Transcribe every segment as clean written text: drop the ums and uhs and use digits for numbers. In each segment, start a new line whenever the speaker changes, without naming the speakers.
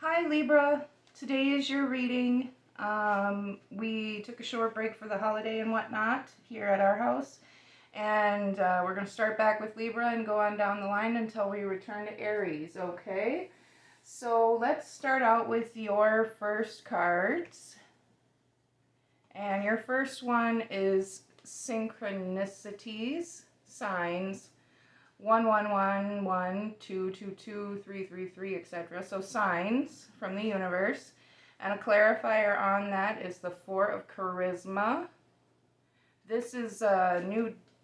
Hi Libra, today is your reading. We took a short break for the holiday and whatnot here at our house. And we're going to start back with Libra and go on down the line until we return to Aries, okay? So let's start out with your first cards. And your first one is synchronicities, signs. 111, 222, 333, etc. So signs from the universe. And a clarifier on that is the Four of Charisma. This is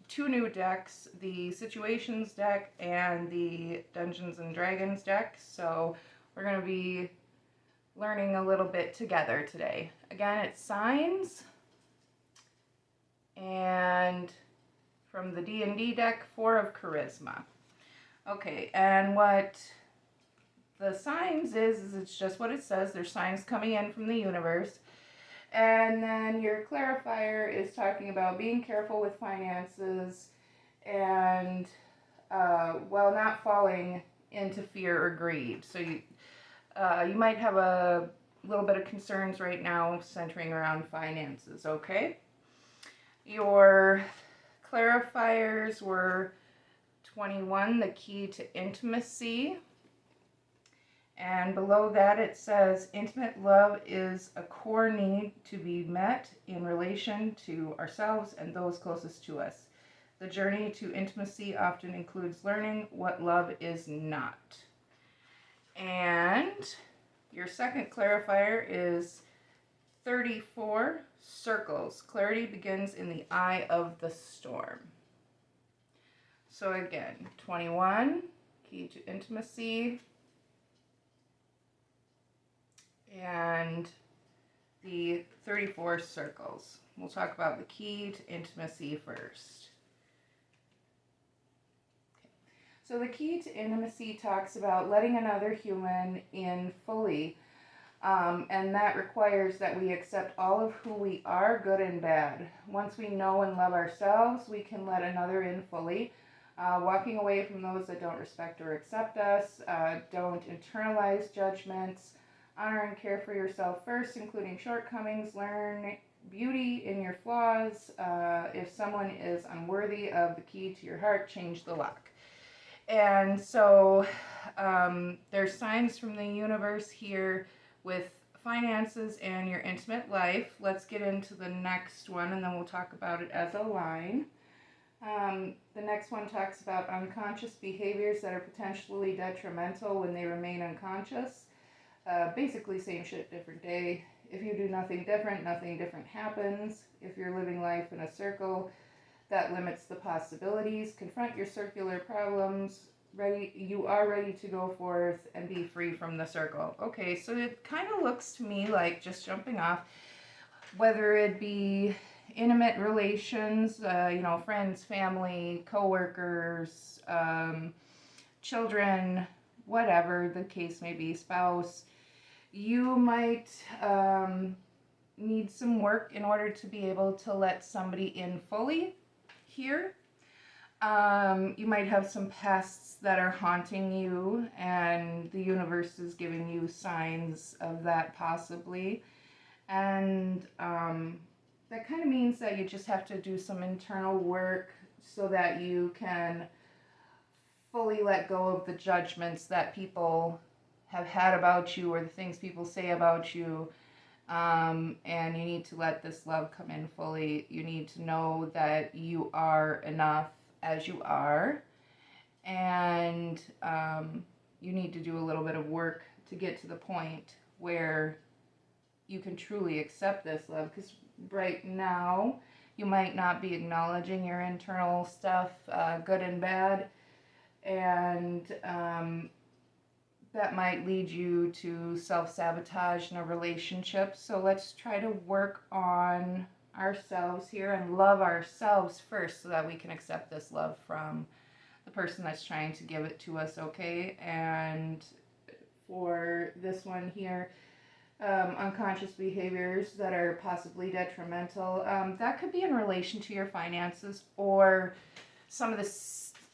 two new decks, the Situations deck and the Dungeons and Dragons deck. So we're going to be learning a little bit together today. Again, it's signs. And from the D&D deck, Four of Charisma. Okay, and what the signs is it's just what it says. There's signs coming in from the universe. And then your clarifier is talking about being careful with finances and while not falling into fear or greed. So you might have a little bit of concerns right now centering around finances, okay? Your clarifiers were 21, the key to intimacy. And below that it says, intimate love is a core need to be met in relation to ourselves and those closest to us. The journey to intimacy often includes learning what love is not. And your second clarifier is 34, circles. Clarity begins in the eye of the storm. So again, 21, key to intimacy, and the 34 circles. We'll talk about the key to intimacy first. Okay. So the key to intimacy talks about letting another human in fully, and that requires that we accept all of who we are, good and bad. Once we know and love ourselves, we can let another in fully. Walking away from those that don't respect or accept us, don't internalize judgments, honor and care for yourself first, including shortcomings, learn beauty in your flaws. If someone is unworthy of the key to your heart, change the lock. And so there's signs from the universe here with finances and your intimate life. Let's get into the next one and then we'll talk about it as a line. The next one talks about unconscious behaviors that are potentially detrimental when they remain unconscious. Basically, same shit, different day. If you do nothing different happens. If you're living life in a circle, that limits the possibilities. Confront your circular problems. You are ready to go forth and be free from the circle. Okay, so it kind of looks to me like, just jumping off, whether it be intimate relations, friends, family, coworkers, children, whatever the case may be, spouse, you might need some work in order to be able to let somebody in fully here. You might have some pests that are haunting you, and the universe is giving you signs of that possibly. And that kind of means that you just have to do some internal work so that you can fully let go of the judgments that people have had about you or the things people say about you. And you need to let this love come in fully. You need to know that you are enough as you are. And you need to do a little bit of work to get to the point where you can truly accept this love, because right now you might not be acknowledging your internal stuff, good and bad, and that might lead you to self-sabotage in a relationship. So let's try to work on ourselves here and love ourselves first so that we can accept this love from the person that's trying to give it to us, okay? And for this one here, unconscious behaviors that are possibly detrimental. That could be in relation to your finances, or some of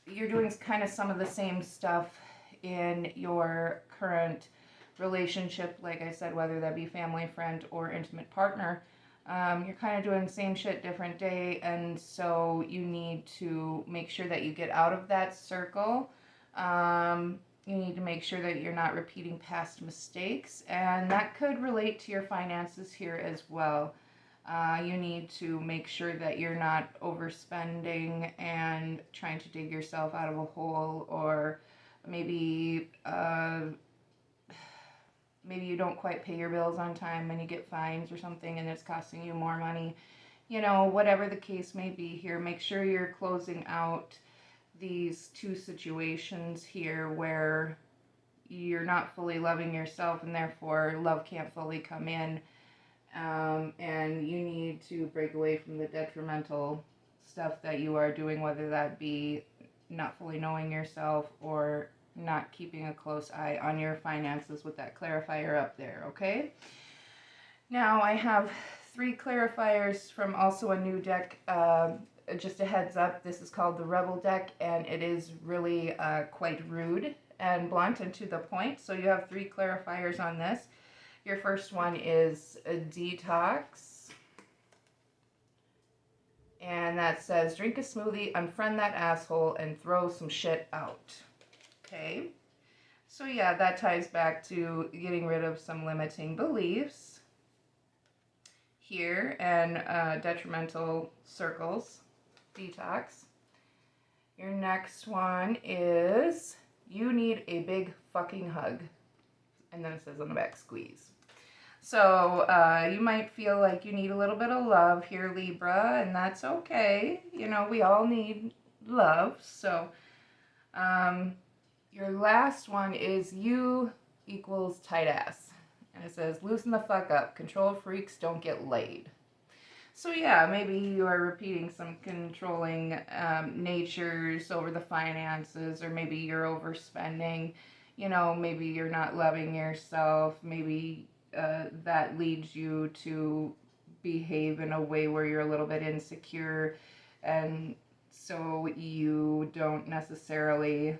you're doing kind of some of the same stuff in your current relationship, like I said, whether that be family, friend, or intimate partner. You're kind of doing the same shit different day, and so you need to make sure that you get out of that circle. You need to make sure that you're not repeating past mistakes, and that could relate to your finances here as well. You need to make sure that you're not overspending and trying to dig yourself out of a hole, or maybe maybe you don't quite pay your bills on time and you get fines or something and it's costing you more money. You know, whatever the case may be here, make sure you're closing out these two situations here where you're not fully loving yourself and therefore love can't fully come in. And you need to break away from the detrimental stuff that you are doing, whether that be not fully knowing yourself or not keeping a close eye on your finances with that clarifier up there, okay? Now I have 3 clarifiers from also a new deck. Just a heads up, this is called the Rebel deck, and it is really quite rude and blunt and to the point. So you have 3 clarifiers on this. Your first one is a detox. And that says, drink a smoothie, unfriend that asshole, and throw some shit out. Okay? So yeah, that ties back to getting rid of some limiting beliefs here and detrimental circles. Detox. Your next one is, you need a big fucking hug. And then it says on the back, squeeze. So you might feel like you need a little bit of love here, Libra, and that's okay. You know, we all need love. So your last one is you equals tight ass. And it says, loosen the fuck up. Control freaks don't get laid. So yeah, maybe you are repeating some controlling natures over the finances, or maybe you're overspending. You know, maybe you're not loving yourself. Maybe that leads you to behave in a way where you're a little bit insecure, and so you don't necessarily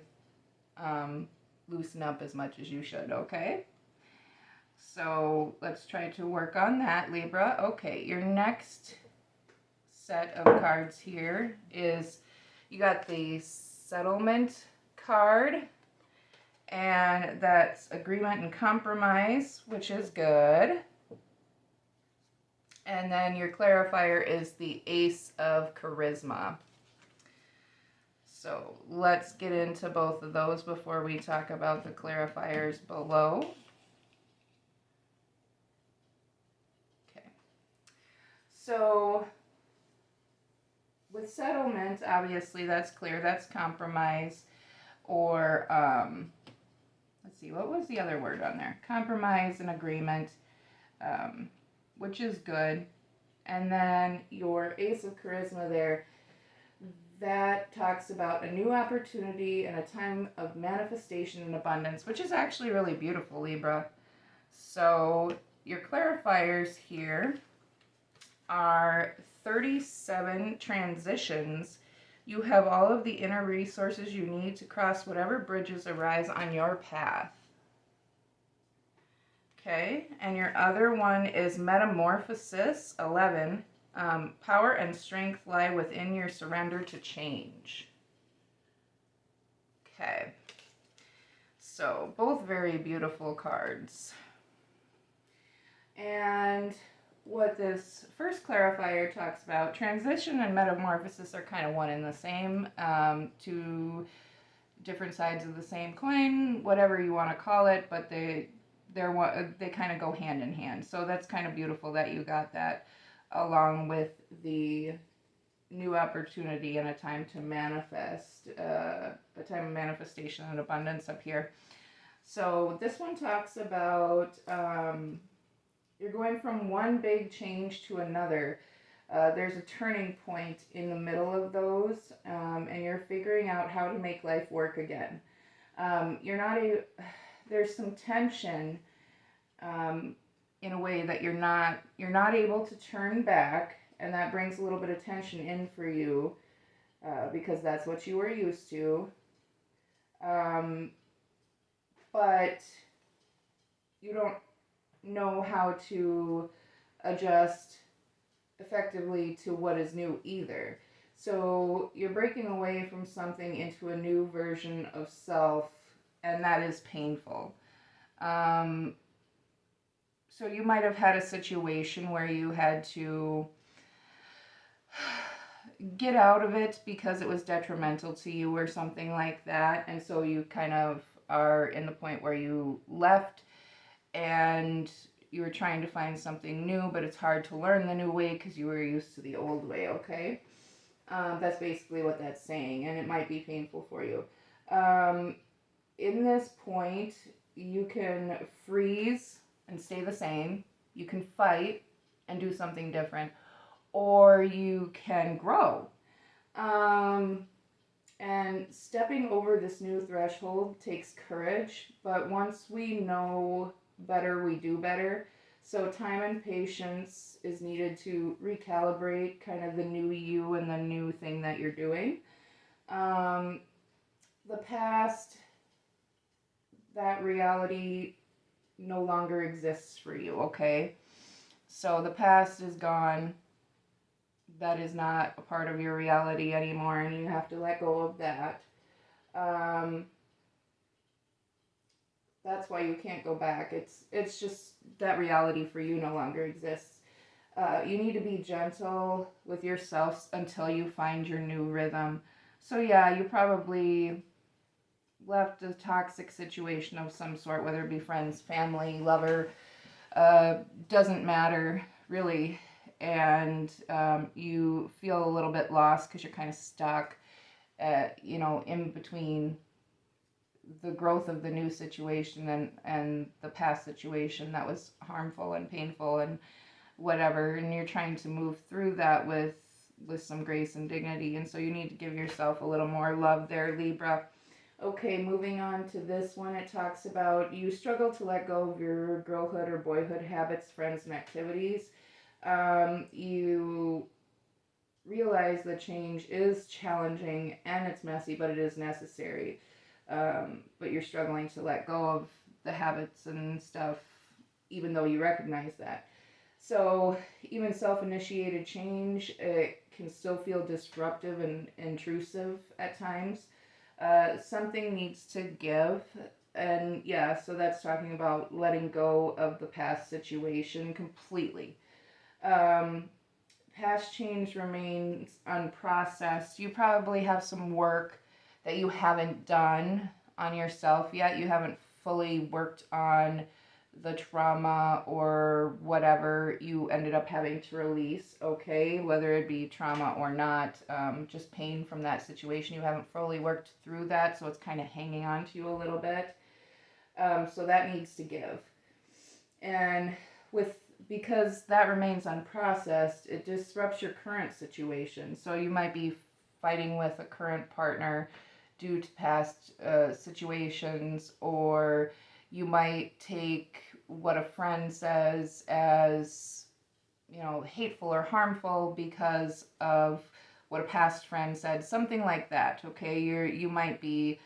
loosen up as much as you should, okay? So let's try to work on that, Libra. Okay, your next set of cards here is, you got the settlement card, and that's agreement and compromise, which is good. And then your clarifier is the Ace of Charisma. So let's get into both of those before we talk about the clarifiers below. Okay. So with settlement, obviously that's clear. That's compromise, or let's see, what was the other word on there? Compromise and agreement, which is good. And then your Ace of Charisma there, that talks about a new opportunity and a time of manifestation and abundance, which is actually really beautiful, Libra. So your clarifiers here are 37 transitions. You have all of the inner resources you need to cross whatever bridges arise on your path. Okay, and your other one is Metamorphosis 11. Power and strength lie within your surrender to change. Okay, so both very beautiful cards. And what this first clarifier talks about, transition and metamorphosis are kind of one and the same, two different sides of the same coin, whatever you want to call it, but they kind of go hand in hand. So that's kind of beautiful that you got that, along with the new opportunity and a time to manifest, a time of manifestation and abundance up here. So this one talks about you're going from one big change to another. There's a turning point in the middle of those, and you're figuring out how to make life work again. There's some tension in a way that you're not able to turn back, and that brings a little bit of tension in for you, because that's what you were used to. But you don't know how to adjust effectively to what is new either. So you're breaking away from something into a new version of self, and that is painful. Um, so you might have had a situation where you had to get out of it because it was detrimental to you or something like that, and so you kind of are in the point where you left and you were trying to find something new, but it's hard to learn the new way because you were used to the old way, okay? That's basically what that's saying, and it might be painful for you. Um, in this point, you can freeze and stay the same, you can fight and do something different, or you can grow. Um, and stepping over this new threshold takes courage, but once we know better, we do better. So, time and patience is needed to recalibrate kind of the new you and the new thing that you're doing. Um, the past, that reality no longer exists for you, okay? So, the past is gone. That is not a part of your reality anymore, and you have to let go of that. Um, that's why you can't go back. It's just that reality for you no longer exists. You need to be gentle with yourself until you find your new rhythm. So yeah, you probably left a toxic situation of some sort, whether it be friends, family, lover, doesn't matter really, and you feel a little bit lost because you're kind of stuck, in between the growth of the new situation and the past situation that was harmful and painful and whatever, and you're trying to move through that with some grace and dignity, and so you need to give yourself a little more love there, Libra. Okay, moving on to this one, it talks about you struggle to let go of your girlhood or boyhood habits, friends, and activities. You realize that change is challenging and it's messy, but it is necessary. But you're struggling to let go of the habits and stuff, even though you recognize that. So, even self initiated change, it can still feel disruptive and intrusive at times. Something needs to give. And yeah, so that's talking about letting go of the past situation completely. Um, Past change remains unprocessed. You probably have some work that you haven't done on yourself yet. You haven't fully worked on the trauma or whatever you ended up having to release, okay? Whether it be trauma or not, just pain from that situation. You haven't fully worked through that, so it's kind of hanging on to you a little bit. So that needs to give. And with because that remains unprocessed, it disrupts your current situation. So you might be fighting with a current partner due to past situations, or you might take what a friend says as, hateful or harmful because of what a past friend said, something like that. Okay, you might be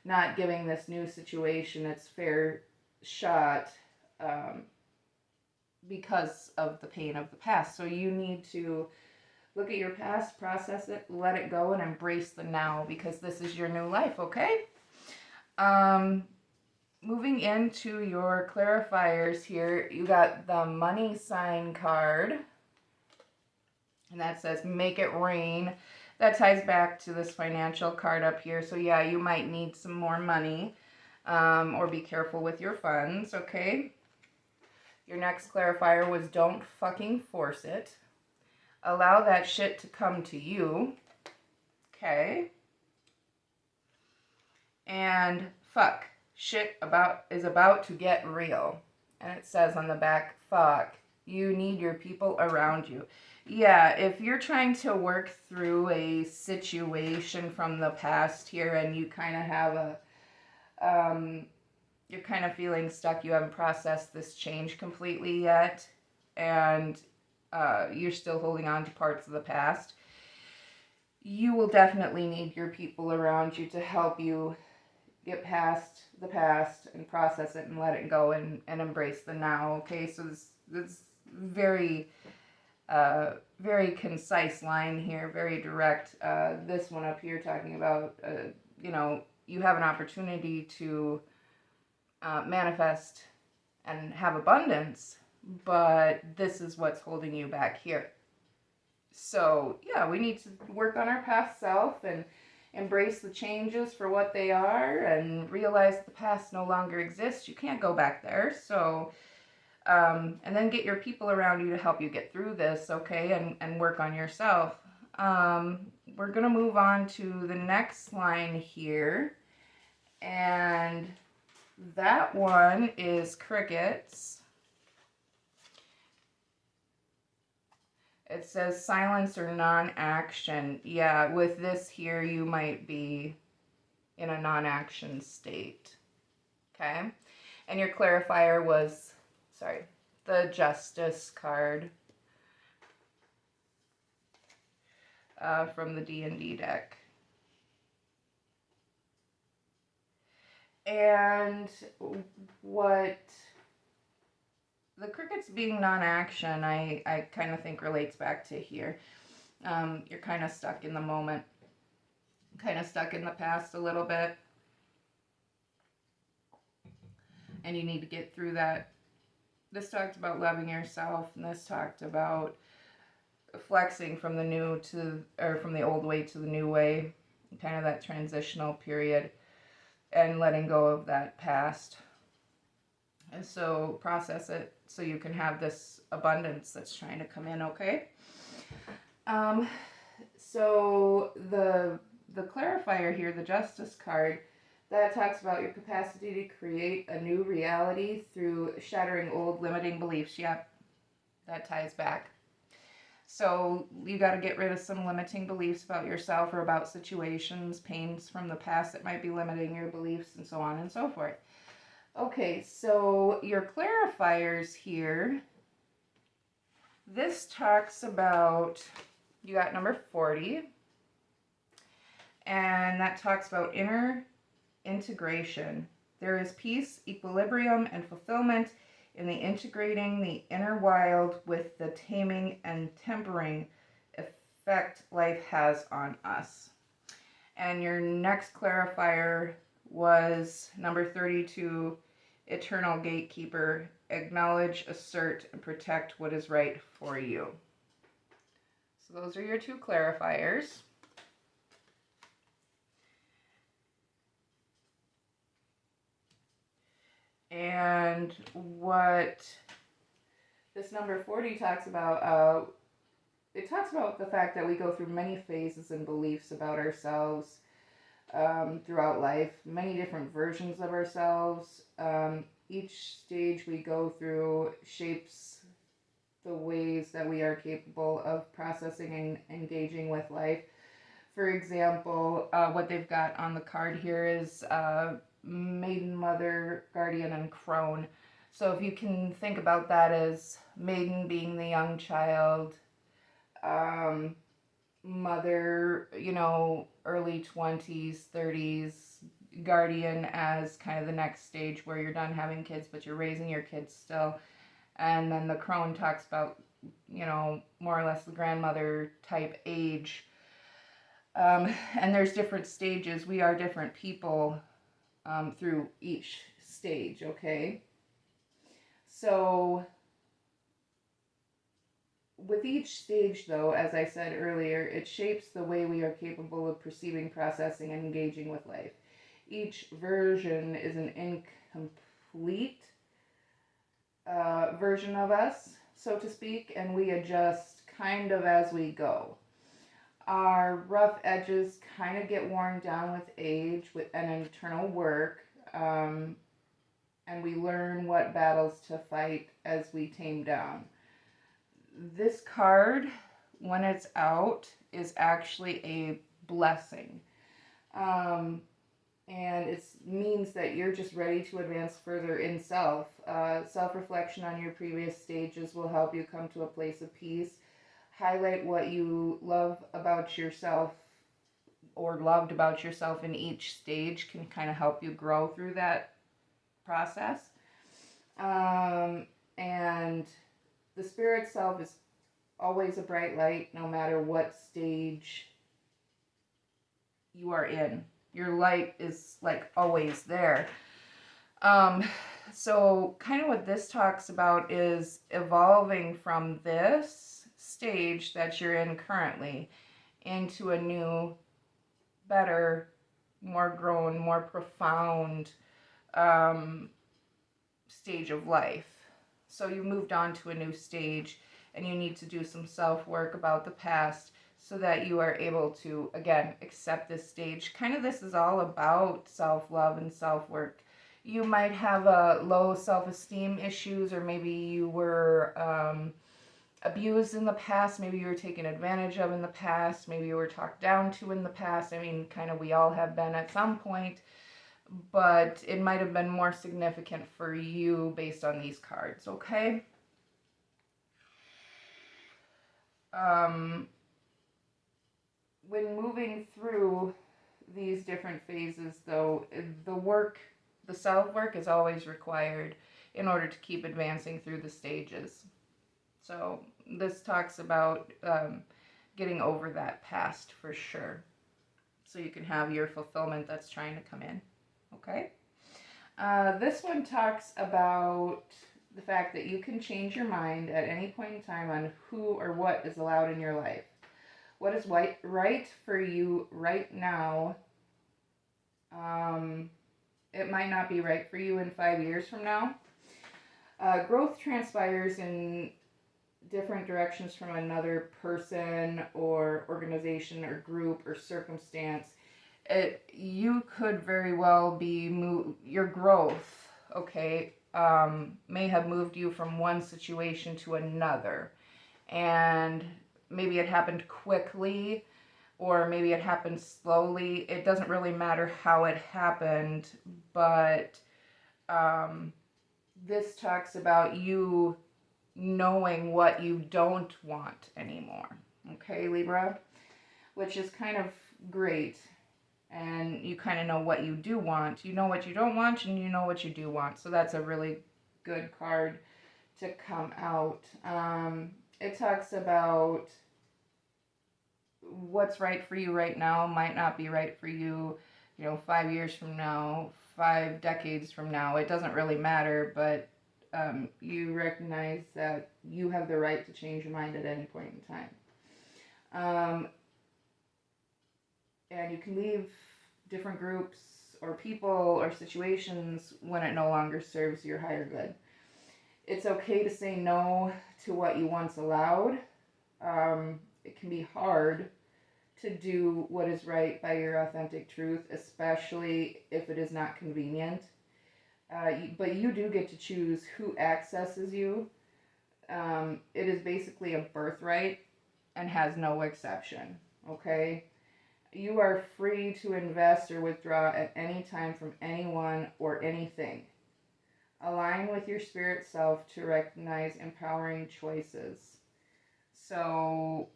not giving this new situation its fair shot. Because of the pain of the past. So you need to look at your past, process it, let it go, and embrace the now because this is your new life, okay? Um, Moving into your clarifiers here, you got the money sign card, and that says make it rain. That ties back to this financial card up here. So yeah, you might need some more money, or be careful with your funds, okay? Your next clarifier was don't fucking force it. Allow that shit to come to you. Okay. And fuck. Shit is about to get real. And it says on the back, fuck. You need your people around you. Yeah, if you're trying to work through a situation from the past here and you kind of have you're kind of feeling stuck, you haven't processed this change completely yet, and you're still holding on to parts of the past, you will definitely need your people around you to help you get past the past and process it and let it go and embrace the now. Okay, so this very very concise line here, very direct. This one up here talking about you have an opportunity to manifest and have abundance, but this is what's holding you back here. So yeah, we need to work on our past self and embrace the changes for what they are and realize the past no longer exists. You can't go back there. So and then get your people around you to help you get through this, okay, and work on yourself. We're going to move on to the next line here, and that one is crickets. It says silence or non-action. Yeah, with this here, you might be in a non-action state, okay? And your clarifier was, sorry, the Justice card from the D&D deck. And what the crickets being non-action, I kind of think relates back to here. You're kind of stuck in the moment, kind of stuck in the past a little bit, and you need to get through that. This talked about loving yourself, and this talked about flexing from the new to, or from the old way to the new way, kind of that transitional period, and letting go of that past. And so process it so you can have this abundance that's trying to come in, okay? So the clarifier here, the Justice card, that talks about your capacity to create a new reality through shattering old limiting beliefs. Yep, that ties back. So you got to get rid of some limiting beliefs about yourself or about situations, pains from the past that might be limiting your beliefs, and so on and so forth. Okay, so your clarifiers here, this talks about, you got number 40, and that talks about inner integration. There is peace, equilibrium, and fulfillment in the integrating the inner wild with the taming and tempering effect life has on us. And your next clarifier was number 32, eternal gatekeeper. Acknowledge, assert, and protect what is right for you. So those are your two clarifiers. And what this number 40 talks about, it talks about the fact that we go through many phases and beliefs about ourselves throughout life, many different versions of ourselves. Each stage we go through shapes the ways that we are capable of processing and engaging with life. For example, what they've got on the card here is maiden, mother, guardian, and crone. So if you can think about that as maiden being the young child, mother, early 20s, 30s, guardian as kind of the next stage where you're done having kids, but you're raising your kids still. And then the crone talks about, more or less the grandmother type age. And there's different stages. We are different people through each stage, okay? So with each stage, though, as I said earlier, it shapes the way we are capable of perceiving, processing, and engaging with life. Each version is an incomplete version of us, so to speak, and we adjust kind of as we go. Our rough edges kind of get worn down with age and internal work, and we learn what battles to fight as we tame down. This card, when it's out, is actually a blessing. And it means that you're just ready to advance further in self. Self-reflection on your previous stages will help you come to a place of peace. Highlight what you love about yourself or loved about yourself in each stage can kind of help you grow through that process. And the spirit self is always a bright light no matter what stage you are in. Your light is like always there. So kind of what this talks about is evolving from this stage that you're in currently into a new, better, more grown, more profound stage of life. So you moved on to a new stage and you need to do some self-work about the past so that you are able to, again, accept this stage. Kind of this is all about self-love and self-work. You might have a low self-esteem issues, or maybe you were abused in the past, maybe you were taken advantage of in the past, maybe you were talked down to in the past. I mean, kind of we all have been at some point, but it might have been more significant for you based on these cards, okay? When moving through these different phases, though, the self-work is always required in order to keep advancing through the stages. So this talks about getting over that past for sure, so you can have your fulfillment that's trying to come in, okay? This one talks about the fact that you can change your mind at any point in time on who or what is allowed in your life. What is right for you right now, it might not be right for you in 5 years from now. Growth transpires in different directions from another person or organization or group or circumstance. You could very well be your growth, okay, may have moved you from one situation to another, and maybe it happened quickly or maybe it happened slowly. It doesn't really matter how it happened, but this talks about you knowing what you don't want anymore, okay, Libra, which is kind of great. And you kind of know what you do want. You know what you don't want, and you know what you do want. So that's a really good card to come out. It talks about what's right for you right now might not be right for you, 5 years from now, 5 decades from now. It doesn't really matter, but you recognize that you have the right to change your mind at any point in time. And you can leave different groups or people or situations when it no longer serves your higher good. It's okay to say no to what you once allowed. It can be hard to do what is right by your authentic truth, especially if it is not convenient. But you do get to choose who accesses you. It is basically a birthright and has no exception, okay? You are free to invest or withdraw at any time from anyone or anything. Align with your spirit self to recognize empowering choices. So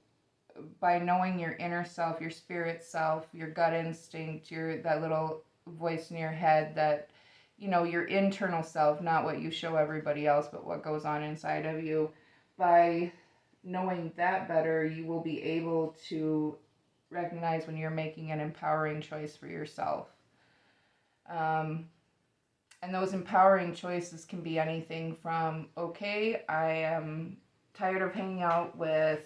by knowing your inner self, your spirit self, your gut instinct, that little voice in your head that, your internal self, not what you show everybody else, but what goes on inside of you. By knowing that better, you will be able to recognize when you're making an empowering choice for yourself. And those empowering choices can be anything from, okay, I am tired of hanging out with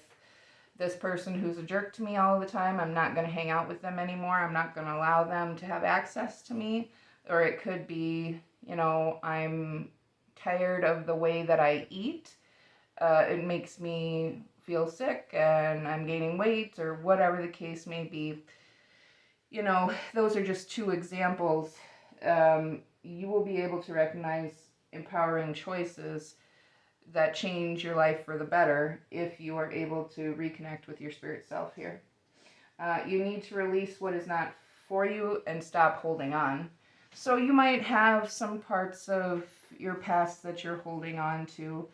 this person who's a jerk to me all the time. I'm not going to hang out with them anymore. I'm not going to allow them to have access to me. Or it could be, I'm tired of the way that I eat. It makes me feel sick and I'm gaining weight, or whatever the case may be. Those are just 2 examples. You will be able to recognize empowering choices that change your life for the better if you are able to reconnect with your spirit self here. You need to release what is not for you and stop holding on. So you might have some parts of your past that you're holding on to.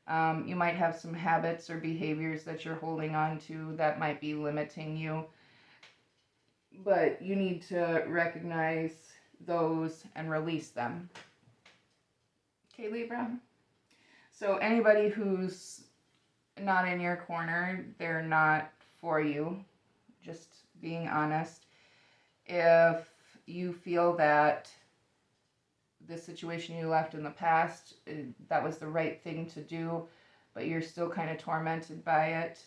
You might have some habits or behaviors that you're holding on to that might be limiting you. but you need to recognize those and release them. Okay, Libra? So anybody who's not in your corner, they're not for you. Just being honest. If you feel that the situation you left in the past, that was the right thing to do, but you're still kind of tormented by it,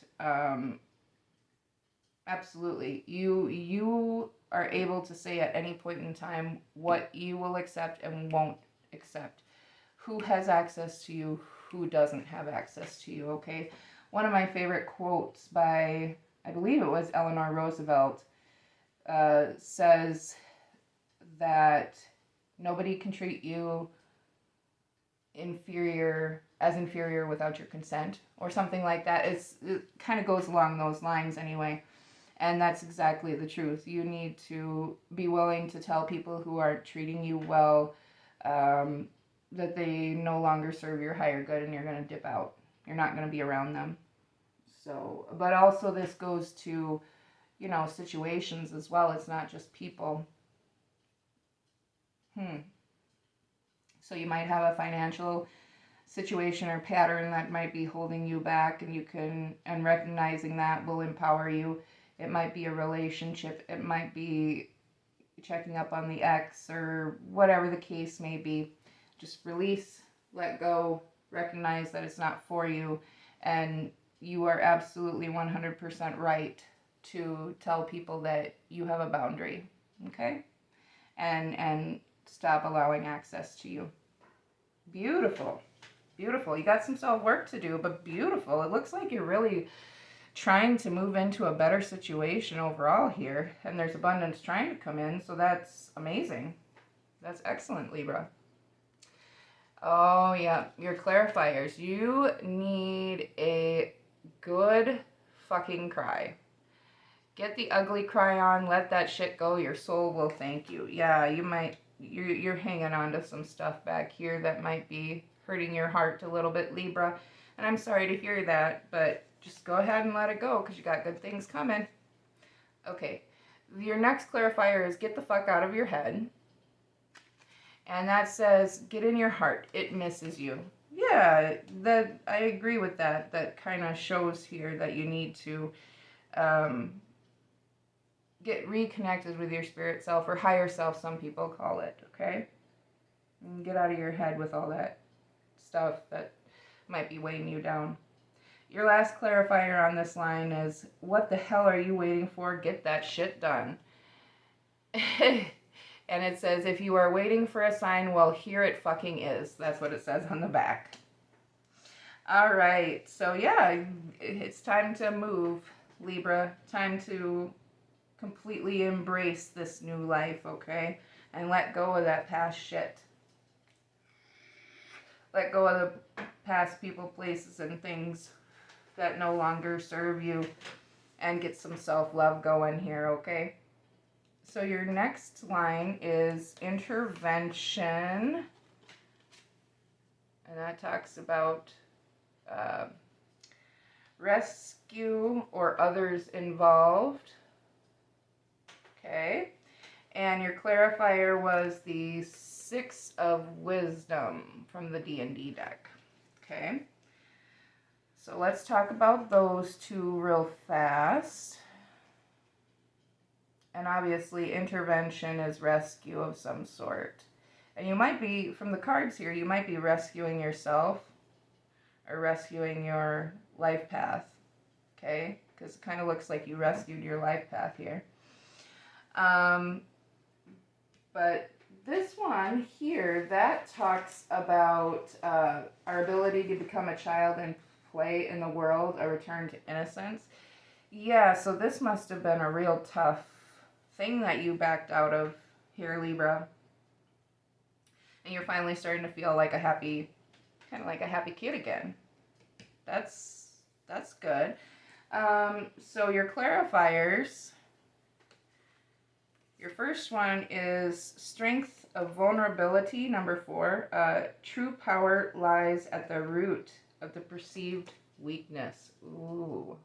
absolutely. You are able to say at any point in time what you will accept and won't accept. Who has access to you, who doesn't have access to you, okay? One of my favorite quotes by, I believe it was Eleanor Roosevelt, says that nobody can treat you inferior without your consent, or something like that. It kind of goes along those lines anyway. And that's exactly the truth. You need to be willing to tell people who aren't treating you well that they no longer serve your higher good, and you're going to dip out. You're not going to be around them. So, but also this goes to, situations as well. It's not just people. So you might have a financial situation or pattern that might be holding you back, and recognizing that will empower you. It might be a relationship. It might be checking up on the ex, or whatever the case may be. Just release, let go, recognize that it's not for you, and you are absolutely 100% right to tell people that you have a boundary, okay? And stop allowing access to you. Beautiful. Beautiful. You got some self-work to do, but beautiful. It looks like you're really trying to move into a better situation overall here, and there's abundance trying to come in, so that's amazing. That's excellent, Libra. Oh, yeah, your clarifiers. You need a good fucking cry. Get the ugly cry on, let that shit go, your soul will thank you. Yeah, you're hanging on to some stuff back here that might be hurting your heart a little bit, Libra, and I'm sorry to hear that, but just go ahead and let it go, because you got good things coming. Okay, your next clarifier is get the fuck out of your head. And that says, get in your heart. It misses you. Yeah, I agree with that. That kind of shows here that you need to get reconnected with your spirit self, or higher self, some people call it, okay? And get out of your head with all that stuff that might be weighing you down. Your last clarifier on this line is, what the hell are you waiting for? Get that shit done. And it says, if you are waiting for a sign, well, here it fucking is. That's what it says on the back. All right. So, yeah, it's time to move, Libra. Time to completely embrace this new life, okay? And let go of that past shit. Let go of the past people, places, and things that no longer serve you. And get some self-love going here, okay? So your next line is intervention, and that talks about rescue or others involved, okay? And your clarifier was the 6 of Wisdom from the D&D deck, okay? So let's talk about those two real fast. And obviously intervention is rescue of some sort. And you might be, from the cards here, you might be rescuing yourself or rescuing your life path. Okay? Because it kind of looks like you rescued your life path here. But this one here, that talks about our ability to become a child and play in the world, a return to innocence. Yeah, so this must have been a real tough thing that you backed out of here, Libra. And you're finally starting to feel like a happy kid again. That's good. So your clarifiers, your first one is strength of vulnerability, number 4. True power lies at the root of the perceived weakness. Ooh,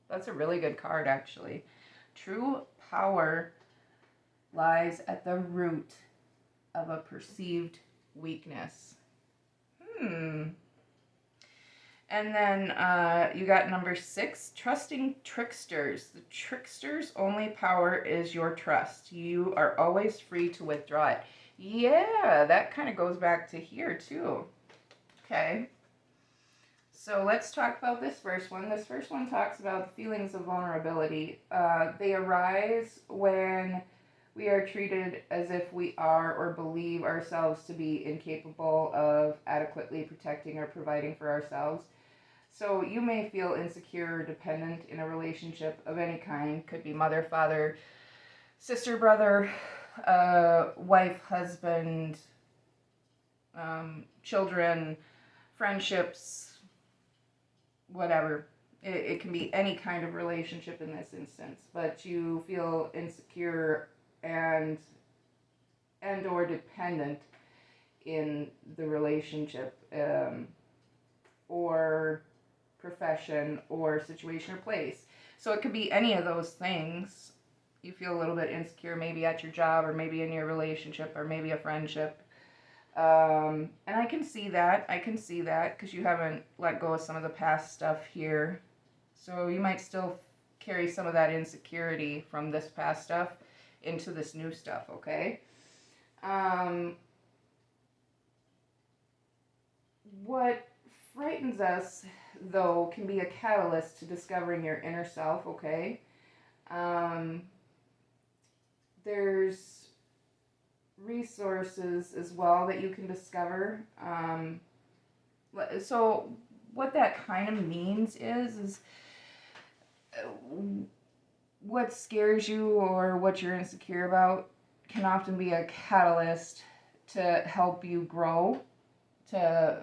that's a really good card, actually. True power lies at the root of a perceived weakness. And then you got number 6, trusting tricksters. The trickster's only power is your trust. You are always free to withdraw it. Yeah, that kind of goes back to here too. Okay. So let's talk about this first one. This first one talks about the feelings of vulnerability. They arise when we are treated as if we are or believe ourselves to be incapable of adequately protecting or providing for ourselves. So you may feel insecure or dependent in a relationship of any kind. Could be mother, father, sister, brother, wife, husband, children, friendships, whatever. It can be any kind of relationship in this instance, but you feel insecure and or dependent in the relationship, or profession or situation or place. So it could be any of those things. You feel a little bit insecure maybe at your job, or maybe in your relationship, or maybe a friendship. And I can see that because you haven't let go of some of the past stuff here. So you might still carry some of that insecurity from this past stuff into this new stuff, okay? What frightens us, though, can be a catalyst to discovering your inner self, okay? There's resources as well that you can discover. So what that kind of means is what scares you or what you're insecure about can often be a catalyst to help you grow, to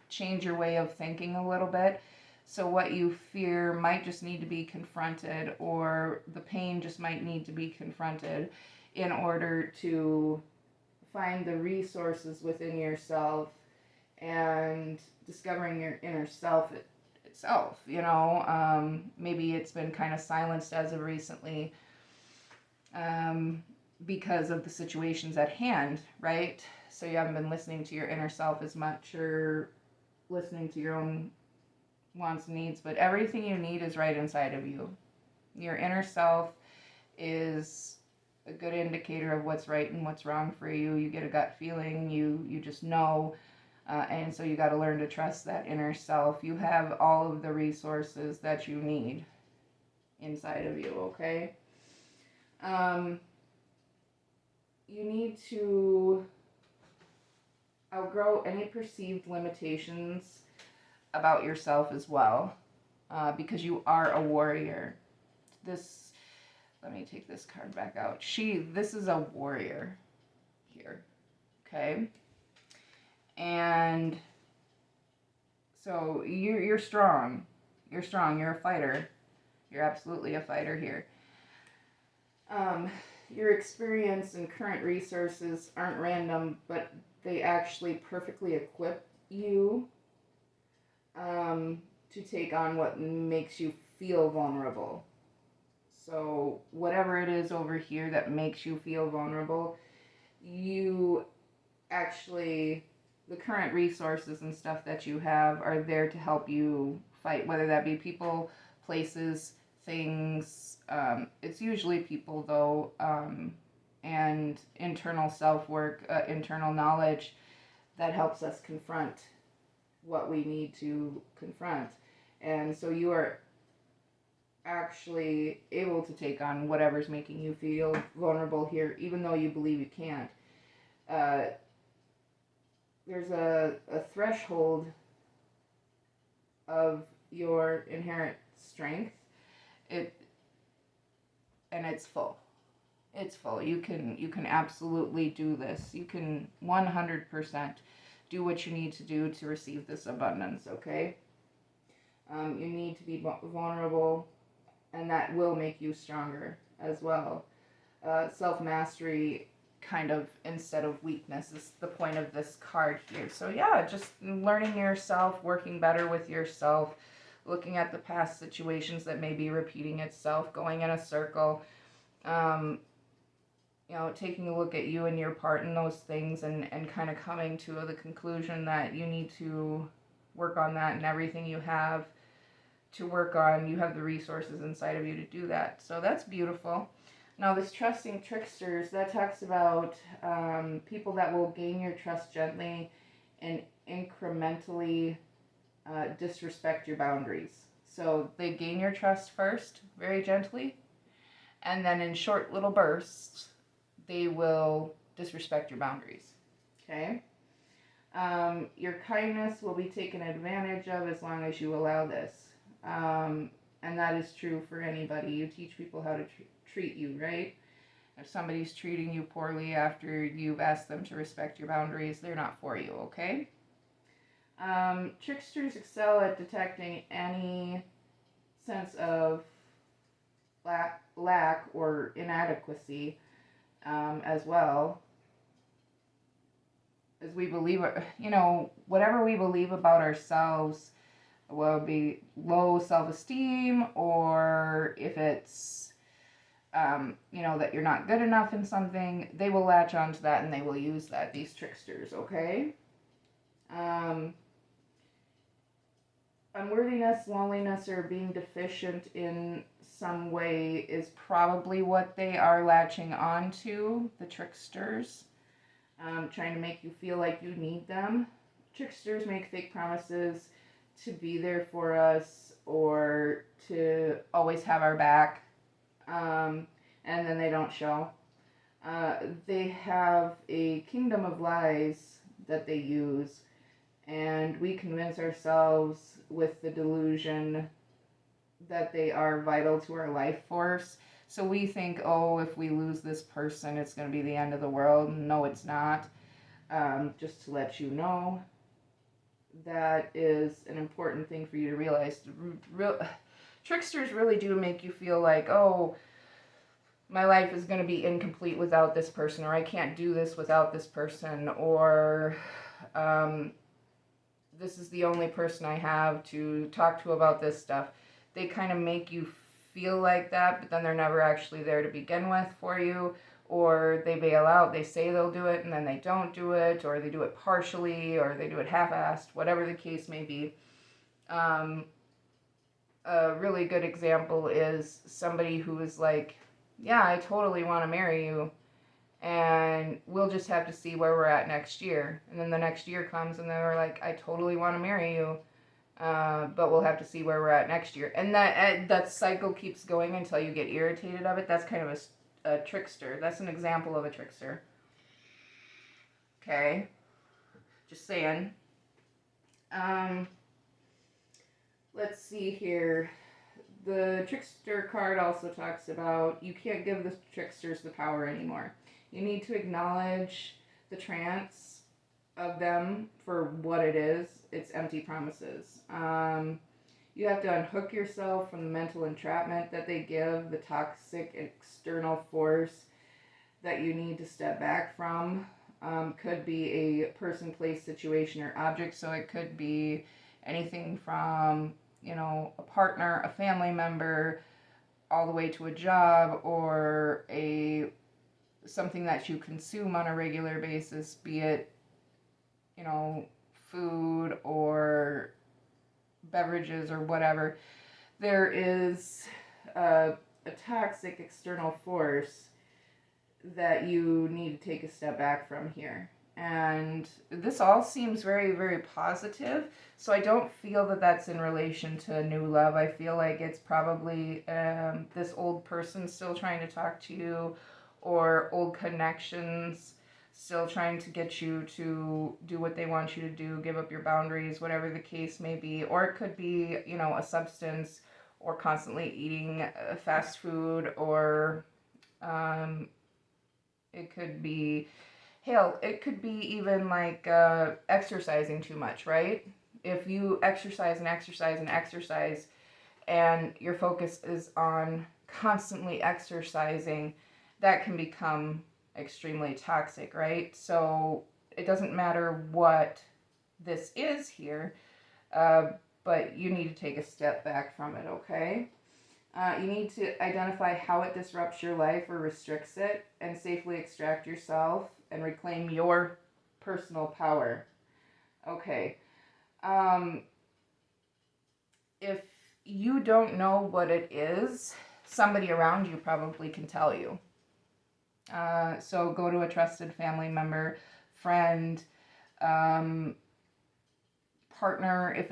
change your way of thinking a little bit. So what you fear might just need to be confronted, or the pain just might need to be confronted in order to find the resources within yourself and discovering your inner self itself, you know. Maybe it's been kind of silenced as of recently because of the situations at hand, right? So you haven't been listening to your inner self as much, or listening to your own wants and needs, but everything you need is right inside of you. Your inner self is a good indicator of what's right and what's wrong for you. You get a gut feeling, you just know, and so you got to learn to trust that inner self. You have all of the resources that you need inside of you, okay? You need to outgrow any perceived limitations about yourself as well, because you are a warrior. Let me take this card back out. This is a warrior here, okay? And so you're strong. You're strong. You're a fighter. You're absolutely a fighter here. Your experience and current resources aren't random, but they actually perfectly equip you to take on what makes you feel vulnerable. So whatever it is over here that makes you feel vulnerable, the current resources and stuff that you have are there to help you fight, whether that be people, places, things. It's usually people, though, and internal self-work, internal knowledge that helps us confront what we need to confront. And so you are actually able to take on whatever's making you feel vulnerable here, even though you believe you can't. There's a threshold of your inherent strength. It's full. It's full. You can absolutely do this. You can 100% do what you need to do to receive this abundance, okay? You need to be vulnerable, and that will make you stronger as well. Self-mastery, kind of, instead of weakness, is the point of this card here. So yeah, just learning yourself, working better with yourself, looking at the past situations that may be repeating itself, going in a circle, taking a look at you and your part in those things, and kind of coming to the conclusion that you need to work on that, and everything you have to work on, you have the resources inside of you to do that. So that's beautiful. Now, this trusting tricksters, that talks about people that will gain your trust gently and incrementally disrespect your boundaries. So they gain your trust first, very gently, and then in short little bursts, they will disrespect your boundaries. Okay? Your kindness will be taken advantage of as long as you allow this. And that is true for anybody. You teach people how to treat you, right? If somebody's treating you poorly after you've asked them to respect your boundaries, they're not for you, okay? Tricksters excel at detecting any sense of lack or inadequacy as well. As we believe, whatever we believe about ourselves, will be low self-esteem, or if it's, that you're not good enough in something, they will latch onto that and they will use that, these tricksters, okay? Unworthiness, loneliness, or being deficient in some way is probably what they are latching onto, the tricksters, trying to make you feel like you need them. Tricksters make fake promises to be there for us or to always have our back, and then they don't show. They have a kingdom of lies that they use, and we convince ourselves with the delusion that they are vital to our life force. So we think, oh, if we lose this person, it's going to be the end of the world. No, it's not. Just to let you know, that is an important thing for you to realize. Tricksters really do make you feel like, oh, my life is going to be incomplete without this person, or I can't do this without this person, or this is the only person I have to talk to about this stuff. They kind of make you feel like that, but then they're never actually there to begin with for you, or they bail out. They say they'll do it and then they don't do it, or they do it partially, or they do it half-assed, whatever the case may be. A really good example is somebody who is like, yeah, I totally want to marry you, and we'll just have to see where we're at next year. And then the next year comes and they're like, I totally want to marry you, but we'll have to see where we're at next year. And that cycle keeps going until you get irritated of it. That's kind of a trickster. That's an example of a trickster. Okay? Just saying. Let's see here. The trickster card also talks about you can't give the tricksters the power anymore. You need to acknowledge the trance of them for what it is. It's empty promises. You have to unhook yourself from the mental entrapment that they give, the toxic external force that you need to step back from. Could be a person, place, situation, or object. So it could be anything from, a partner, a family member, all the way to a job, or something that you consume on a regular basis, be it, food or beverages or whatever. There is a toxic external force that you need to take a step back from here. And this all seems very, very positive. So I don't feel that that's in relation to new love. I feel like it's probably this old person still trying to talk to you, or old connections still trying to get you to do what they want you to do, give up your boundaries, whatever the case may be. Or it could be, a substance, or constantly eating fast food, or it could be, hell, it could be even like exercising too much, right? If you exercise and exercise and exercise, and your focus is on constantly exercising, that can become extremely toxic, right? So it doesn't matter what this is here, but you need to take a step back from it, okay? You need to identify how it disrupts your life or restricts it and safely extract yourself and reclaim your personal power. Okay. Um, if you don't know what it is, somebody around you probably can tell you. So go to a trusted family member, friend, um, partner. If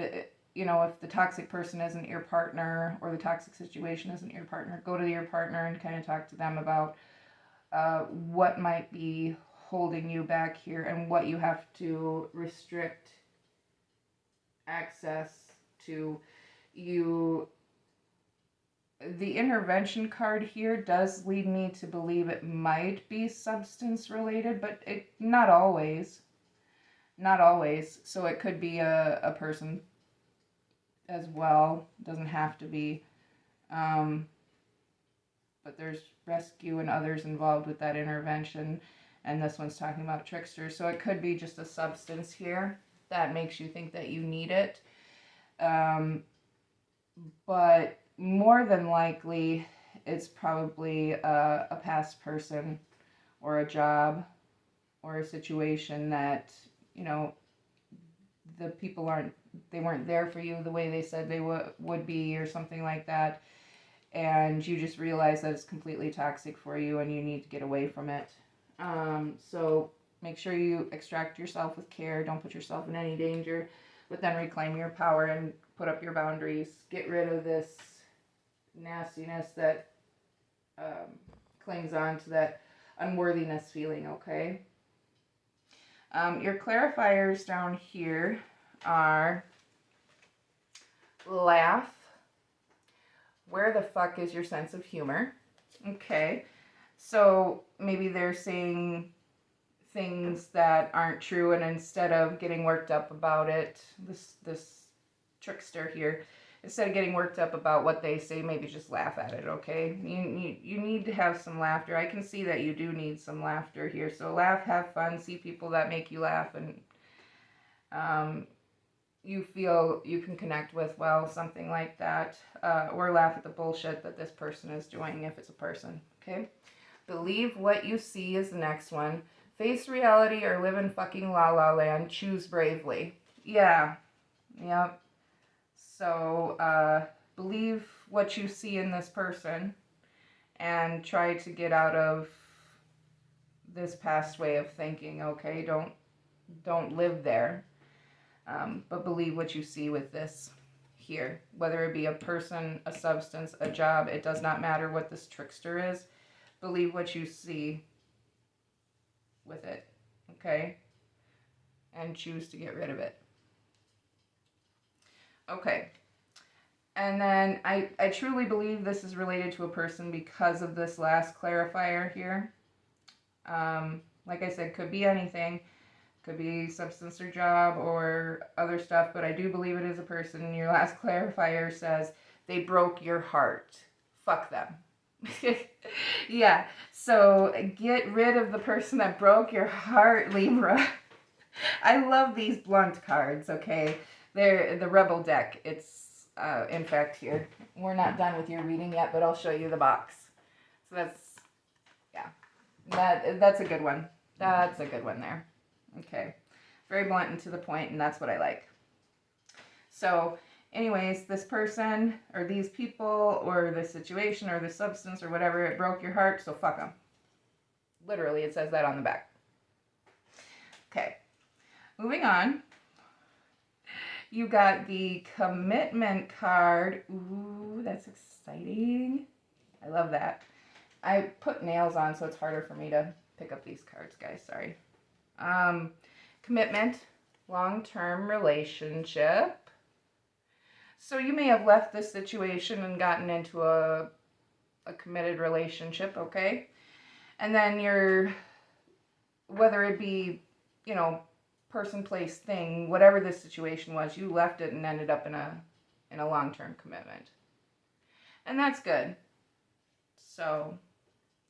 the toxic person isn't your partner or the toxic situation isn't your partner, go to your partner and kind of talk to them about what might be holding you back here and what you have to restrict access to. You The intervention card here does lead me to believe it might be substance related, but not always. Not always. So it could be a person as well. Doesn't have to be. Um, but there's rescue and others involved with that intervention. And this one's talking about tricksters. So it could be just a substance here that makes you think that you need it. But more than likely, it's probably a past person or a job or a situation that, the people weren't there for you the way they said they would be or something like that. And you just realize that it's completely toxic for you and you need to get away from it. So make sure you extract yourself with care. Don't put yourself in any danger, but then reclaim your power and put up your boundaries. Get rid of this nastiness that clings on to that unworthiness feeling, okay? Your clarifiers down here are laugh. Where the fuck is your sense of humor? Okay. So maybe they're saying things that aren't true, and instead of getting worked up about it, this trickster here, instead of getting worked up about what they say, maybe just laugh at it, okay? You need to have some laughter. I can see that you do need some laughter here. So laugh, have fun, see people that make you laugh and you feel you can connect with, well, something like that. Or laugh at the bullshit that this person is doing if it's a person, okay? Believe what you see is the next one. Face reality or live in fucking la la land. Choose bravely. Yeah. Yep. So, believe what you see in this person and try to get out of this past way of thinking, okay? Don't live there. But believe what you see with this here. Whether it be a person, a substance, a job, it does not matter what this trickster is. Believe what you see with it, okay? And choose to get rid of it. Okay. And then I truly believe this is related to a person because of this last clarifier here. Like I said, could be anything. Could be substance or job or other stuff, but I do believe it is a person. Your last clarifier says, they broke your heart. Fuck them. Yeah, so get rid of the person that broke your heart, Libra. I love these blunt cards, okay? They're the Rebel deck. It's, in fact, here. We're not done with your reading yet, but I'll show you the box. So that's a good one. That's a good one there. Okay. Very blunt and to the point, and that's what I like. So, anyways, this person or these people or the situation or the substance or whatever, it broke your heart, so fuck them. Literally, it says that on the back. Okay. Moving on. You got the commitment card. Ooh, that's exciting. I love that. I put nails on, so it's harder for me to pick up these cards, guys. Sorry. Commitment, long-term relationship. So you may have left this situation and gotten into a committed relationship, okay? And then whether it be, person, place, thing, whatever this situation was, you left it and ended up in a long-term commitment. And that's good. So,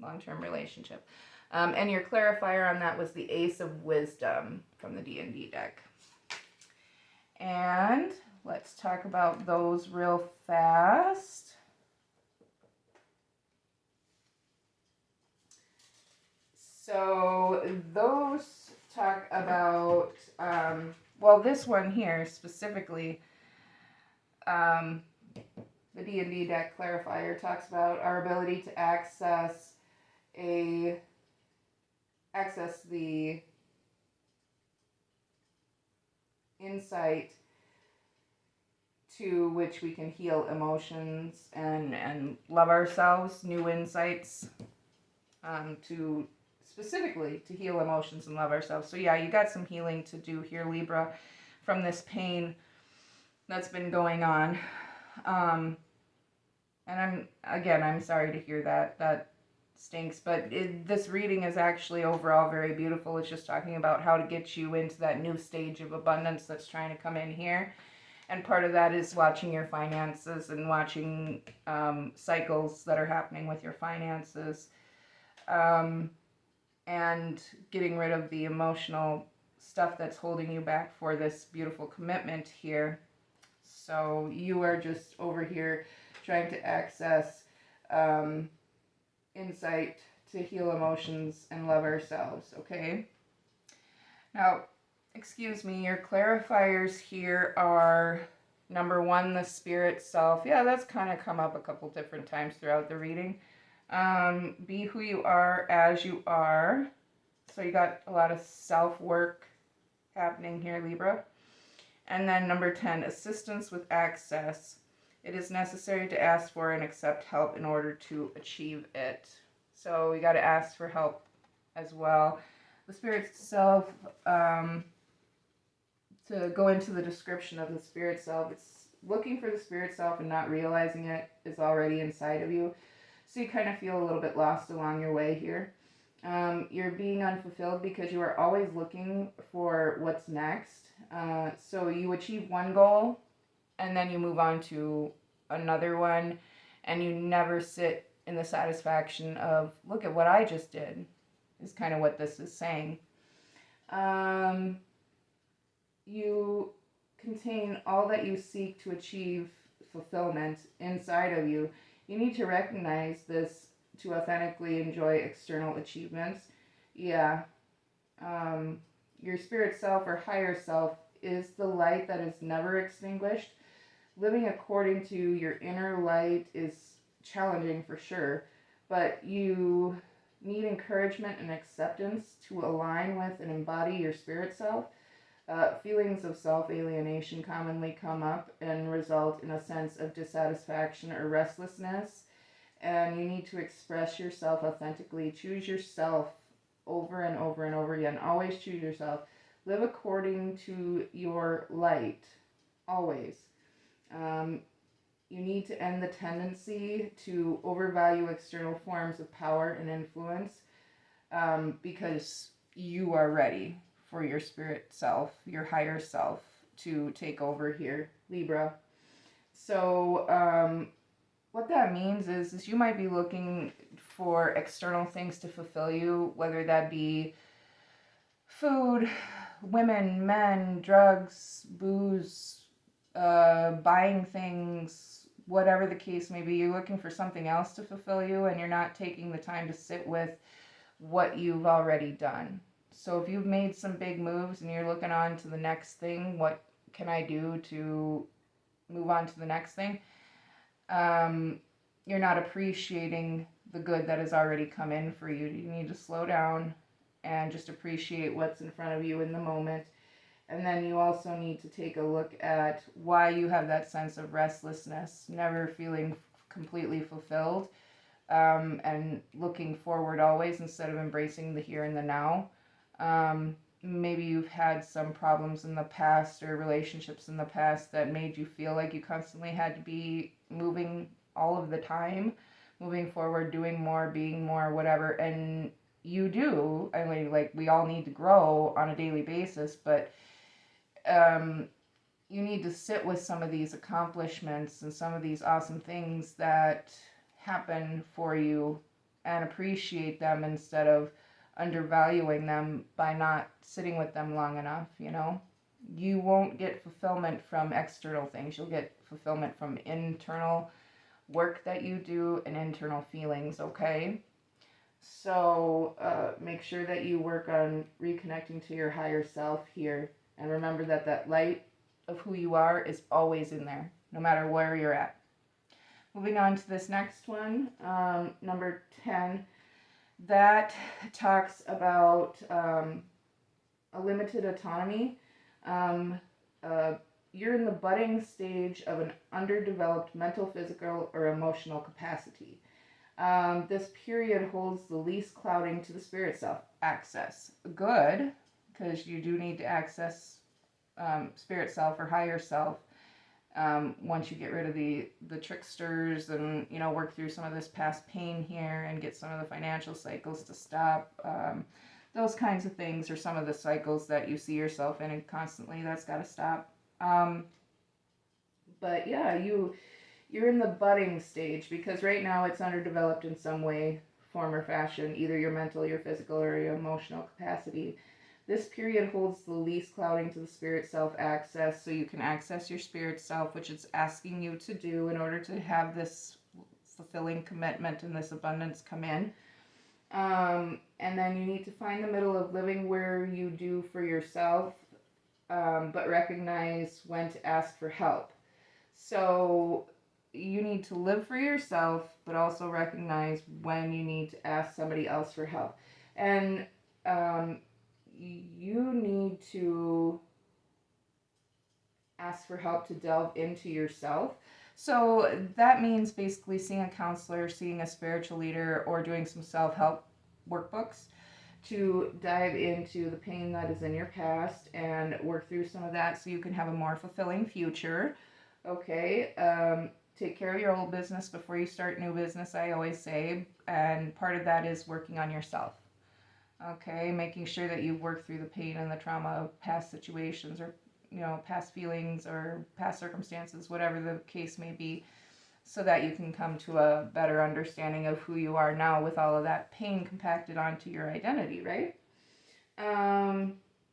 long-term relationship. And your clarifier on that was the Ace of Wisdom from the D&D deck. And let's talk about those real fast. So those talk about, well, this one here specifically, the D&D deck clarifier talks about our ability to access the insight to which we can heal emotions and love ourselves, new insights to specifically to heal emotions and love ourselves. So yeah, you got some healing to do here, Libra, from this pain that's been going on. And I'm sorry to hear that. That stinks, but this reading is actually overall very beautiful. It's just talking about how to get you into that new stage of abundance that's trying to come in here. And part of that is watching your finances and watching cycles that are happening with your finances. And getting rid of the emotional stuff that's holding you back for this beautiful commitment here. So you are just over here trying to access insight to heal emotions and love ourselves, okay? Now, excuse me, your clarifiers here are, number one, the spirit self. Yeah, that's kind of come up a couple different times throughout the reading. Be who you are as you are. So you got a lot of self-work happening here, Libra. And then number 10, assistance with access. It is necessary to ask for and accept help in order to achieve it. So we got to ask for help as well. The spirit self, to go into the description of the spirit self, it's looking for the spirit self and not realizing it is already inside of you. So you kind of feel a little bit lost along your way here. You're being unfulfilled because you are always looking for what's next. So you achieve one goal and then you move on to another one, and you never sit in the satisfaction of, look at what I just did, is kind of what this is saying. You contain all that you seek to achieve fulfillment inside of you. You need to recognize this to authentically enjoy external achievements. Yeah. Your spirit self or higher self is the light that is never extinguished. Living according to your inner light is challenging for sure, but you need encouragement and acceptance to align with and embody your spirit self. Feelings of self-alienation commonly come up and result in a sense of dissatisfaction or restlessness, and you need to express yourself authentically. Choose yourself over and over and over again. Always choose yourself. Live according to your light, always. You need to end the tendency to overvalue external forms of power and influence, because you are ready for your spirit self, your higher self, to take over here, Libra. So what that means is you might be looking for external things to fulfill you, whether that be food, women, men, drugs, booze, buying things, whatever the case may be. You're looking for something else to fulfill you, and you're not taking the time to sit with what you've already done. So if you've made some big moves and you're looking on to the next thing, what can I do to move on to the next thing? You're not appreciating the good that has already come in for you. You need to slow down and just appreciate what's in front of you in the moment. And then you also need to take a look at why you have that sense of restlessness, never feeling completely fulfilled, and looking forward always instead of embracing the here and the now. Maybe you've had some problems in the past or relationships in the past that made you feel like you constantly had to be moving all of the time, moving forward, doing more, being more, whatever. And you do. I mean, like, we all need to grow on a daily basis, but you need to sit with some of these accomplishments and some of these awesome things that happen for you and appreciate them instead of undervaluing them by not sitting with them long enough, you know? You won't get fulfillment from external things. You'll get fulfillment from internal work that you do and internal feelings, okay? So make sure that you work on reconnecting to your higher self here. And remember that that light of who you are is always in there, no matter where you're at. Moving on to this next one, number 10, that talks about a limited autonomy. Um, uh, you're in the budding stage of an underdeveloped mental, physical, or emotional capacity. This period holds the least clouding to the spirit self access. Good, because you do need to access spirit self or higher self once you get rid of the tricksters and work through some of this past pain here and get some of the financial cycles to stop. Those kinds of things are some of the cycles that you see yourself in and constantly. That's got to stop. But yeah, you're in the budding stage because right now it's underdeveloped in some way, form, or fashion, either your mental, your physical, or your emotional capacity. This period holds the least clouding to the spirit self access, so you can access your spirit self, which it's asking you to do in order to have this fulfilling commitment and this abundance come in. And then you need to find the middle of living where you do for yourself, but recognize when to ask for help. So you need to live for yourself, but also recognize when you need to ask somebody else for help. And you need to ask for help to delve into yourself. So that means basically seeing a counselor, seeing a spiritual leader, or doing some self-help workbooks to dive into the pain that is in your past and work through some of that so you can have a more fulfilling future. Okay, take care of your old business before you start new business, I always say, and part of that is working on yourself. Okay, making sure that you've worked through the pain and the trauma of past situations or past feelings or past circumstances, whatever the case may be, so that you can come to a better understanding of who you are now with all of that pain compacted onto your identity, right?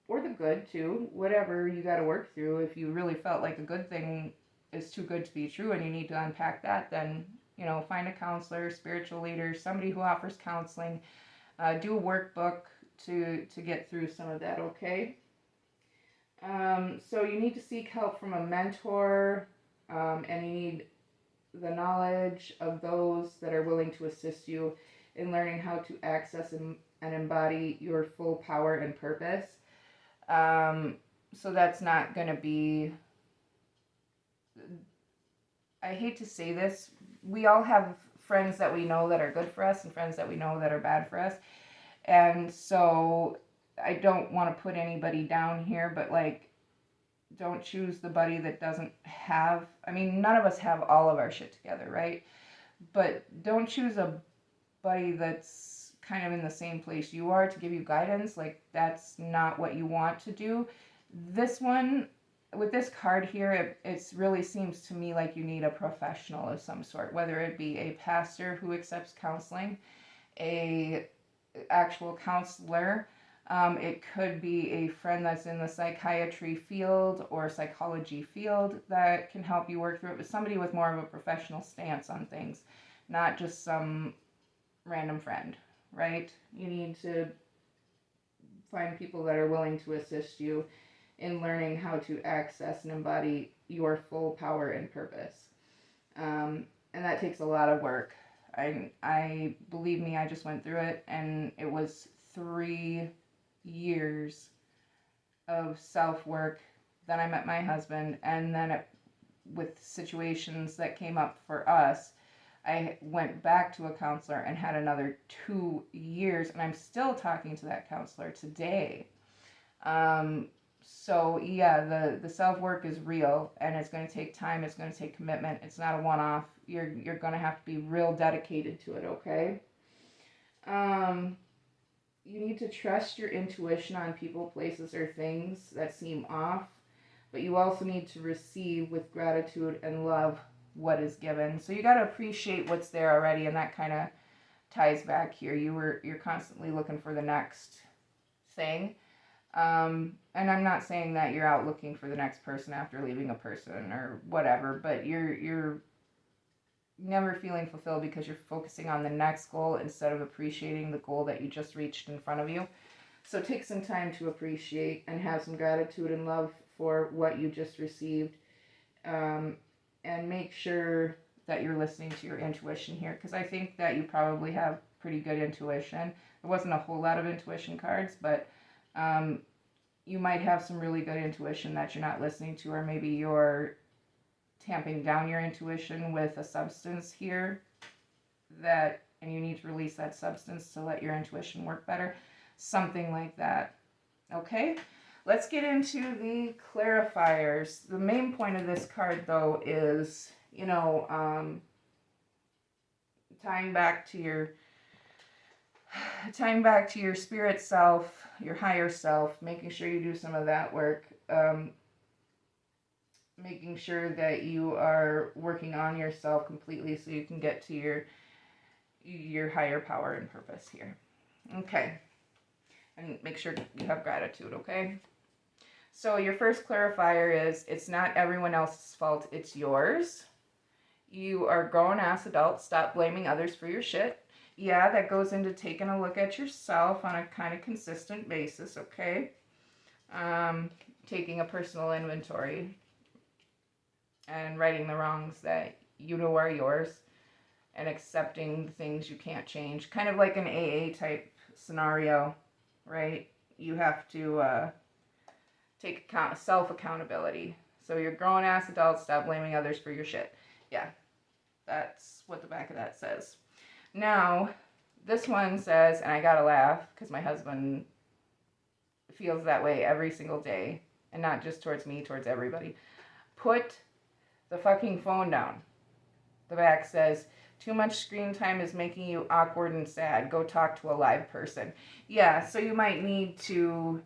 Or the good too, whatever you got to work through. If you really felt like a good thing is too good to be true and you need to unpack that, then find a counselor, spiritual leader, somebody who offers counseling. Do a workbook to get through some of that. Okay. So you need to seek help from a mentor, and you need the knowledge of those that are willing to assist you in learning how to access and embody your full power and purpose. So that's not going to be, I hate to say this, we all have friends that we know that are good for us and friends that we know that are bad for us. And so I don't want to put anybody down here, but don't choose the buddy that doesn't have, none of us have all of our shit together, right? But don't choose a buddy that's kind of in the same place you are to give you guidance. That's not what you want to do. This one, with this card here, it really seems to me like you need a professional of some sort, whether it be a pastor who accepts counseling, a actual counselor. It could be a friend that's in the psychiatry field or psychology field that can help you work through it, but somebody with more of a professional stance on things, not just some random friend, right? You need to find people that are willing to assist you in learning how to access and embody your full power and purpose. And that takes a lot of work. I believe me, I just went through it, and it was 3 years of self-work. Then I met my husband, and then with situations that came up for us, I went back to a counselor and had another 2 years, and I'm still talking to that counselor today. So yeah, the self-work is real, and it's going to take time. It's going to take commitment. It's not a one-off. You're going to have to be real dedicated to it, okay? You need to trust your intuition on people, places, or things that seem off, but you also need to receive with gratitude and love what is given. So you got to appreciate what's there already, and that kind of ties back here. You're constantly looking for the next thing. And I'm not saying that you're out looking for the next person after leaving a person or whatever, but you're never feeling fulfilled because you're focusing on the next goal instead of appreciating the goal that you just reached in front of you. So take some time to appreciate and have some gratitude and love for what you just received. And make sure that you're listening to your intuition here, because I think that you probably have pretty good intuition. There wasn't a whole lot of intuition cards, but you might have some really good intuition that you're not listening to, or maybe you're tamping down your intuition with a substance here and you need to release that substance to let your intuition work better. Something like that. Okay? Let's get into the clarifiers. The main point of this card, though, is, tying back to your spirit self, your higher self, making sure you do some of that work, making sure that you are working on yourself completely so you can get to your higher power and purpose here. Okay. And make sure you have gratitude, okay? So your first clarifier is, it's not everyone else's fault, it's yours. You are grown-ass adults. Stop blaming others for your shit. Yeah, that goes into taking a look at yourself on a kind of consistent basis, okay? Taking a personal inventory and righting the wrongs that you know are yours and accepting the things you can't change. Kind of like an AA type scenario, right? You have to take self-accountability. So you're grown-ass adults, stop blaming others for your shit. Yeah, that's what the back of that says. Now, this one says, and I gotta laugh because my husband feels that way every single day, and not just towards me, towards everybody. Put the fucking phone down. The back says, too much screen time is making you awkward and sad. Go talk to a live person. Yeah, so you might need to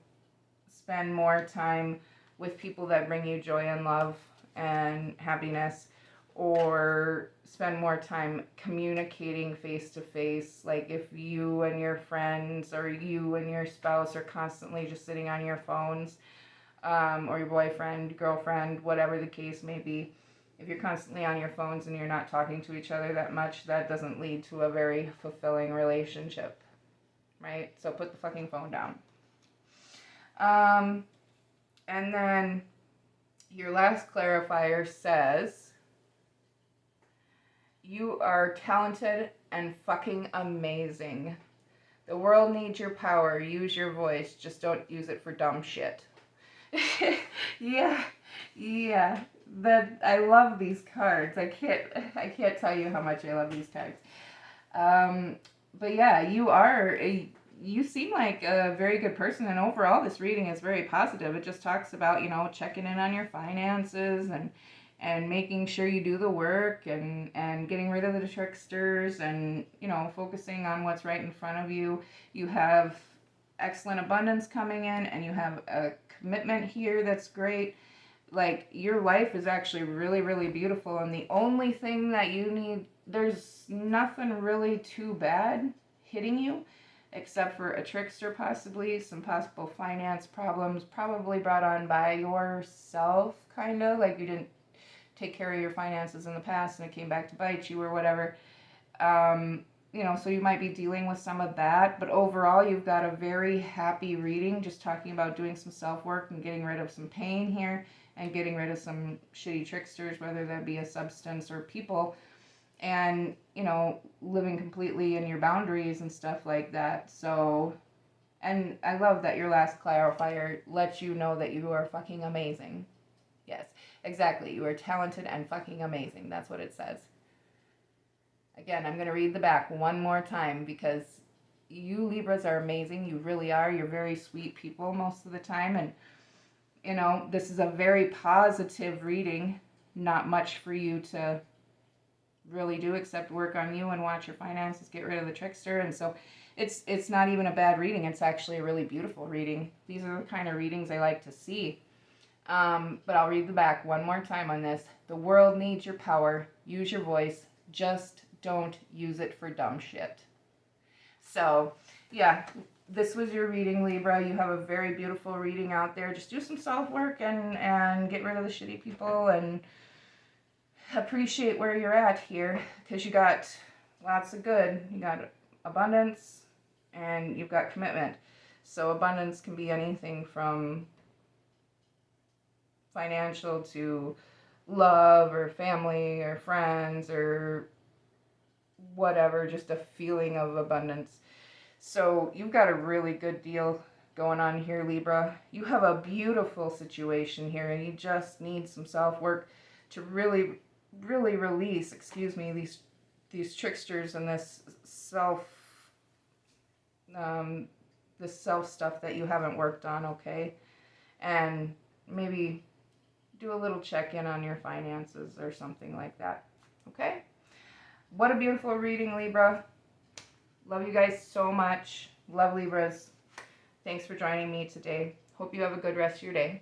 spend more time with people that bring you joy and love and happiness, or spend more time communicating face to face. Like if you and your friends or you and your spouse are constantly just sitting on your phones, or your boyfriend, girlfriend, whatever the case may be, if you're constantly on your phones and you're not talking to each other that much, that doesn't lead to a very fulfilling relationship, right? So put the fucking phone down. And then your last clarifier says, you are talented and fucking amazing. The world needs your power. Use your voice. Just don't use it for dumb shit. Yeah. I love these cards. I can't tell you how much I love these cards. But yeah, you seem like a very good person, and overall this reading is very positive. It just talks about, checking in on your finances and making sure you do the work and getting rid of the tricksters and, focusing on what's right in front of you. You have excellent abundance coming in, and you have a commitment here that's great. Like, your life is actually really, really beautiful, and the only thing that you need, there's nothing really too bad hitting you, except for a trickster possibly, some possible finance problems, probably brought on by yourself, kind of, like you didn't take care of your finances in the past and it came back to bite you or whatever. So you might be dealing with some of that, but overall you've got a very happy reading, just talking about doing some self-work and getting rid of some pain here and getting rid of some shitty tricksters, whether that be a substance or people, and, living completely in your boundaries and stuff like that. So, and I love that your last clarifier lets you know that you are fucking amazing. Yes, exactly. You are talented and fucking amazing. That's what it says. Again, I'm going to read the back one more time because you Libras are amazing. You really are. You're very sweet people most of the time. And, this is a very positive reading. Not much for you to really do except work on you and watch your finances, get rid of the trickster. And so it's not even a bad reading. It's actually a really beautiful reading. These are the kind of readings I like to see. But I'll read the back one more time on this. The world needs your power. Use your voice. Just don't use it for dumb shit. So, yeah, this was your reading, Libra. You have a very beautiful reading out there. Just do some self-work and get rid of the shitty people and appreciate where you're at here, because you got lots of good. You got abundance and you've got commitment. So abundance can be anything from financial to love or family or friends or whatever, just a feeling of abundance. So you've got a really good deal going on here, Libra. You have a beautiful situation here, and you just need some self-work to really release, these tricksters and this self stuff that you haven't worked on, okay? And maybe do a little check-in on your finances or something like that, okay? What a beautiful reading, Libra. Love you guys so much. Love, Libras. Thanks for joining me today. Hope you have a good rest of your day.